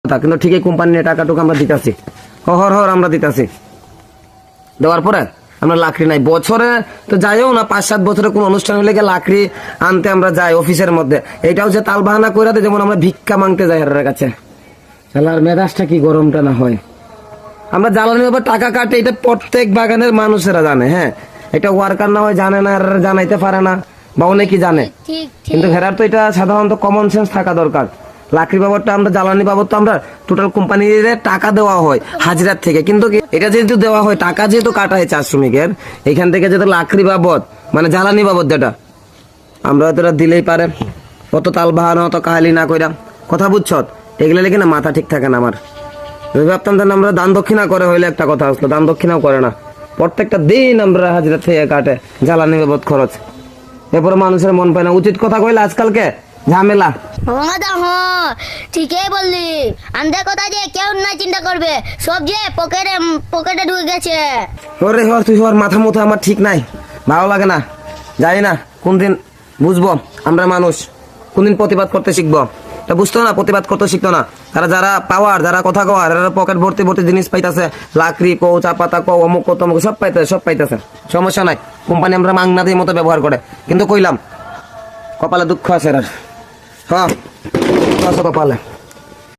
কিন্তু ঠিকই কোম্পানি টাকাটুকু আমরা দিতেছি, হর হর আমরা দিতেছি। দেওয়ার পরে আমরা লাকড়ি নাই, বছরে তো যাইও না, 5-7 বছরে কোন অনুষ্ঠান হলে গিয়ে লাকড়ি আনতে আমরা যাই অফিসের মধ্যে। এটাও যে তাল বাহানা করে দেয়, যেমন আমরা ভিক্ষা মাংতে যাই এর কাছে। শালার মেজাজটা কি গরমটা না হয়। আমরা জ্বালানি ব্যাপার টাকা কাটে, এটা প্রত্যেক বাগানের মানুষেরা জানে। হ্যাঁ, এটা ওয়ার্কার না হয় জানে না, জানাইতে পারে না, বা অনেকেই জানে, কিন্তু হেরার তো এটা সাধারণত কমন সেন্স থাকা দরকার। লাকড়ি বাবদটা আমরা, জ্বালানি বাবদ তো আমরা টোটাল কোম্পানির টাকা দেওয়া হয় হাজিরার থেকে, কিন্তু এটা যেহেতু দেওয়া হয় টাকা যেহেতু কাটা হয় চা শ্রমিকের, এখান থেকে যেহেতু লাকড়ি বাবদ মানে জ্বালানি বাবদ যেটা আমরা তোরা দিলেই পারে, অত তাল বাহানো অত কাহালি না কইরা, কথা বুঝছ? এগুলো লেগে না মাথা ঠিক থাকে না আমার। ভাবতাম তাহলে আমরা দান দক্ষিণা করে হইলে একটা কথা আসলো, দান দক্ষিণাও করে না, প্রত্যেকটা দিন আমরা হাজিরা থেকে কাটে জ্বালানি বাবদ খরচ। এরপরে মানুষের মন পায় না, উচিত কথা কইলে আজকালকে ঝামেলা। ঠিকই বললি, আমাদের কথা যে কেউ না চিন্তা করবে, সব যে পকেটে ঢুকে গেছে। ওরে হর তুই হর, মাথা মতো আমার ঠিক নাই, ভালো লাগে না, জানি না কোন দিন বুঝবো আমরা মানুষ, কোনদিন প্রতিবাদ করতে শিখবো। তা বুঝতো না, প্রতিবাদ করতে শিখতো না। তারা যারা পাওয়ার, যারা কথা কওয়ার, এরা পকেট ভর্তি ভর্তি জিনিস পাইতেছে, লাকড়ি কো, চা পাতা কো, অমুক কো তমুক সব পাইতেছে, সমস্যা নাই। কোম্পানি আমরা মাংনাদের মতো ব্যবহার করে, কিন্তু কইলাম কপালে দুঃখ আছে, হ্যাঁ কপালে।